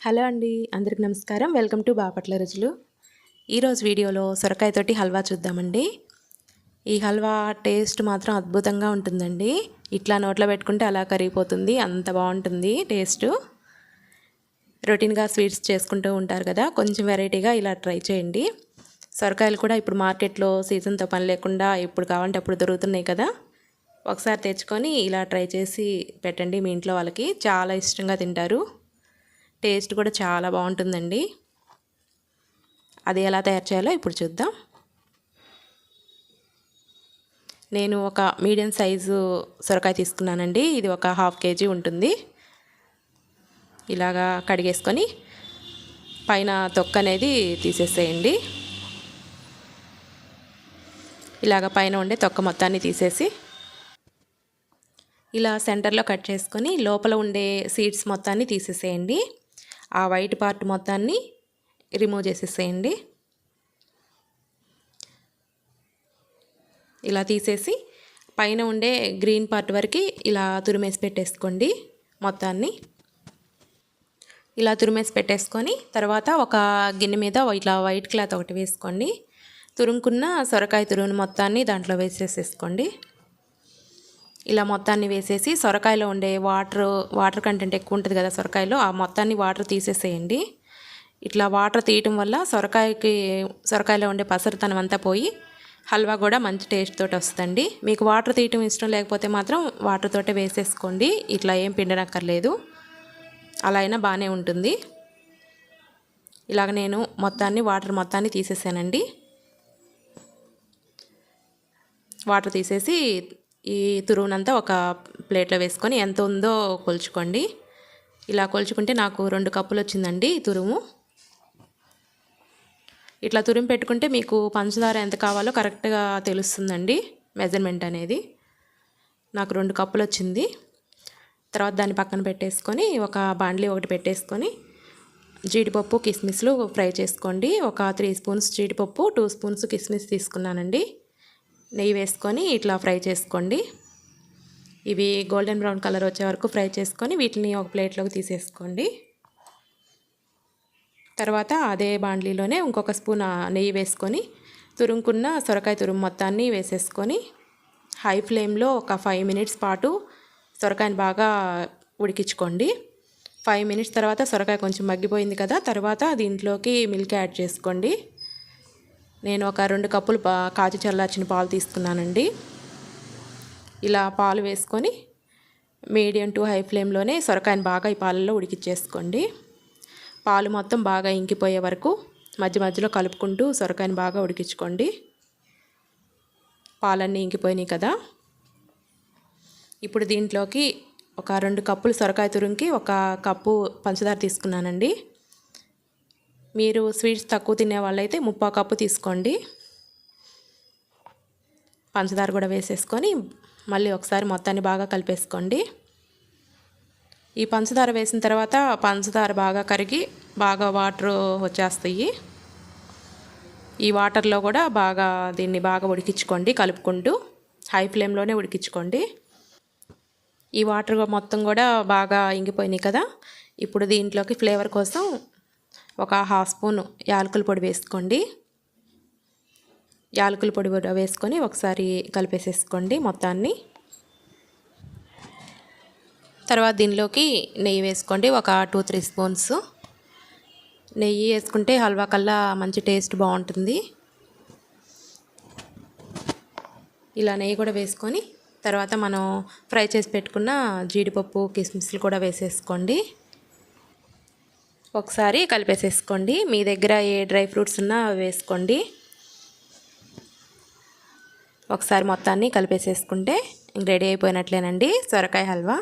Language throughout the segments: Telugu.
హలో అండి, అందరికి నమస్కారం. వెల్కమ్ టు బాపట్ల రుచులు. ఈరోజు వీడియోలో సొరకాయతోటి హల్వా చూద్దామండి. ఈ హల్వా టేస్ట్ మాత్రం అద్భుతంగా ఉంటుందండి. ఇట్లా నోట్లో పెట్టుకుంటే అలా కరిగిపోతుంది, అంత బాగుంటుంది టేస్ట్. రొటీన్గా స్వీట్స్ చేసుకుంటూ ఉంటారు కదా, కొంచెం వెరైటీగా ఇలా ట్రై చేయండి. సొరకాయలు కూడా ఇప్పుడు మార్కెట్లో సీజన్తో పని లేకుండా ఎప్పుడు కావాలంటే అప్పుడు దొరుకుతున్నాయి కదా. ఒకసారి తెచ్చుకొని ఇలా ట్రై చేసి పెట్టండి మీ ఇంట్లో వాళ్ళకి, చాలా ఇష్టంగా తింటారు. టేస్ట్ కూడా చాలా బాగుంటుందండి. అది ఎలా తయారు చేయాలో ఇప్పుడు చూద్దాం. నేను ఒక మీడియం సైజు సొరకాయ తీసుకున్నానండి. ఇది ఒక 1/2 kg ఉంటుంది. ఇలాగా కడిగేసుకొని పైన తొక్క అనేది తీసేసేయండి. ఇలాగ పైన ఉండే తొక్క మొత్తాన్ని తీసేసి ఇలా సెంటర్లో కట్ చేసుకొని లోపల ఉండే సీడ్స్ మొత్తాన్ని తీసేసేయండి. ఆ వైట్ పార్ట్ మొత్తాన్ని రిమూవ్ చేసేసేయండి. ఇలా తీసేసి పైన ఉండే గ్రీన్ పార్ట్ వరకు ఇలా తురిమేసి పెట్టేసుకోండి. మొత్తాన్ని ఇలా తురిమేసి పెట్టేసుకొని తర్వాత ఒక గిన్నె మీద ఇట్లా వైట్ క్లాత్ ఒకటి వేసుకోండి. తురుముకున్న సొరకాయ తురుమును మొత్తాన్ని దాంట్లో వేసేసేసుకోండి. ఇలా మొత్తాన్ని వేసేసి సొరకాయలో ఉండే వాటర్ కంటెంట్ ఎక్కువ ఉంటుంది కదా సొరకాయలో, ఆ మొత్తాన్ని వాటర్ తీసేసేయండి. ఇట్లా వాటర్ తీయటం వల్ల సొరకాయలో ఉండే పసరుతనం అంతా పోయి హల్వా కూడా మంచి టేస్ట్ తోటి వస్తుందండి. మీకు వాటర్ తీయటం ఇష్టం లేకపోతే మాత్రం వాటర్ తోటే వేసేసుకోండి. ఇట్లా ఏం పిండనక్కర్లేదు, అలా అయినా బాగానే ఉంటుంది. ఇలాగ నేను వాటర్ మొత్తాన్ని తీసేసానండి. వాటర్ తీసేసి ఈ తురుమునంతా ఒక ప్లేట్లో వేసుకొని ఎంత ఉందో కొలుచుకోండి. ఇలా కొలుచుకుంటే నాకు 2 కప్పులు వచ్చిందండి ఈ తురుము. ఇట్లా తురిమి పెట్టుకుంటే మీకు పంచదార ఎంత కావాలో కరెక్ట్గా తెలుస్తుందండి, మెజర్మెంట్ అనేది. నాకు 2 కప్పులు వచ్చింది. తర్వాత దాన్ని పక్కన పెట్టేసుకొని ఒక బాండ్లీ ఒకటి పెట్టేసుకొని జీడిపప్పు కిస్మిస్లు ఫ్రై చేసుకోండి. ఒక 3 స్పూన్స్ జీడిపప్పు, 2 స్పూన్స్ కిస్మిస్ తీసుకున్నానండి. నెయ్యి వేసుకొని ఇట్లా ఫ్రై చేసుకోండి. ఇవి గోల్డెన్ బ్రౌన్ కలర్ వచ్చే వరకు ఫ్రై చేసుకొని వీటిని ఒక ప్లేట్లోకి తీసేసుకోండి. తర్వాత అదే బాండ్లీలోనే ఇంకొక స్పూన్ నెయ్యి వేసుకొని తురుముకున్న సొరకాయ తురుము మొత్తాన్ని వేసేసుకొని హై ఫ్లేమ్లో ఒక 5 మినిట్స్ పాటు సొరకాయని బాగా ఉడికించుకోండి. 5 మినిట్స్ తర్వాత సొరకాయ కొంచెం మగ్గిపోయింది కదా, తర్వాత దీంట్లోకి మిల్క్ యాడ్ చేసుకోండి. నేను ఒక 2 కప్పులు కాచి చల్లార్చిన పాలు తీసుకున్నానండి. ఇలా పాలు వేసుకొని మీడియం టు హై ఫ్లేమ్లోనే సొరకాయని బాగా ఈ పాలల్లో ఉడికిచ్చేసుకోండి. పాలు మొత్తం బాగా ఇంకిపోయే వరకు మధ్య మధ్యలో కలుపుకుంటూ సొరకాయని బాగా ఉడికించుకోండి. పాలన్నీ ఇంకిపోయినాయి కదా. ఇప్పుడు దీంట్లోకి ఒక 2 కప్పులు సొరకాయ తురుముకి 1 కప్పు పంచదార తీసుకున్నానండి. మీరు స్వీట్స్ తక్కువ తినే వాళ్ళైతే 3/4 కప్పు తీసుకోండి. పంచదార కూడా వేసేసుకొని మళ్ళీ ఒకసారి మొత్తాన్ని బాగా కలిపేసుకోండి. ఈ పంచదార వేసిన తర్వాత పంచదార బాగా కరిగి బాగా వాటర్ వచ్చేస్తాయి. ఈ వాటర్లో కూడా దీన్ని బాగా ఉడికించుకోండి, కలుపుకుంటూ హై ఫ్లేమ్లోనే ఉడికించుకోండి. ఈ వాటర్ మొత్తం కూడా బాగా ఇంగిపోయినాయి కదా. ఇప్పుడు దీంట్లోకి ఫ్లేవర్ కోసం ఒక 1/2 స్పూను యాలకుల పొడి వేసుకోండి. యాలకుల పొడి కూడా వేసుకొని ఒకసారి కలిపేసేసుకోండి మొత్తాన్ని. తర్వాత దీనిలోకి నెయ్యి వేసుకోండి. ఒక 2-3 స్పూన్స్ నెయ్యి వేసుకుంటే హల్వా కల్లా మంచి టేస్ట్ బాగుంటుంది. ఇలా నెయ్యి కూడా వేసుకొని తర్వాత మనం ఫ్రై చేసి పెట్టుకున్న జీడిపప్పు కిస్మిస్లు కూడా వేసేసుకోండి. ఒకసారి కలిపేసేసుకోండి. మీ దగ్గర ఏ డ్రై ఫ్రూట్స్ ఉన్నా అవి వేసుకోండి. ఒకసారి మొత్తాన్ని కలిపేసేసుకుంటే రెడీ అయిపోయినట్లేనండి సొరకాయ హల్వా.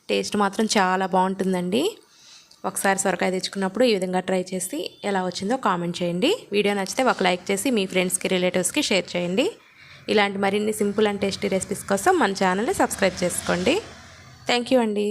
టేస్ట్ మాత్రం చాలా బాగుంటుందండి. ఒకసారి సొరకాయ తెచ్చుకున్నప్పుడు ఈ విధంగా ట్రై చేసి ఎలా వచ్చిందో కామెంట్ చేయండి. వీడియో నచ్చితే ఒక లైక్ చేసి మీ ఫ్రెండ్స్కి, రిలేటివ్స్కి షేర్ చేయండి. ఇలాంటి మరిన్ని సింపుల్ అండ్ టేస్టీ రెసిపీస్ కోసం మన ఛానల్ని సబ్స్క్రైబ్ చేసుకోండి. థ్యాంక్ యూ అండి.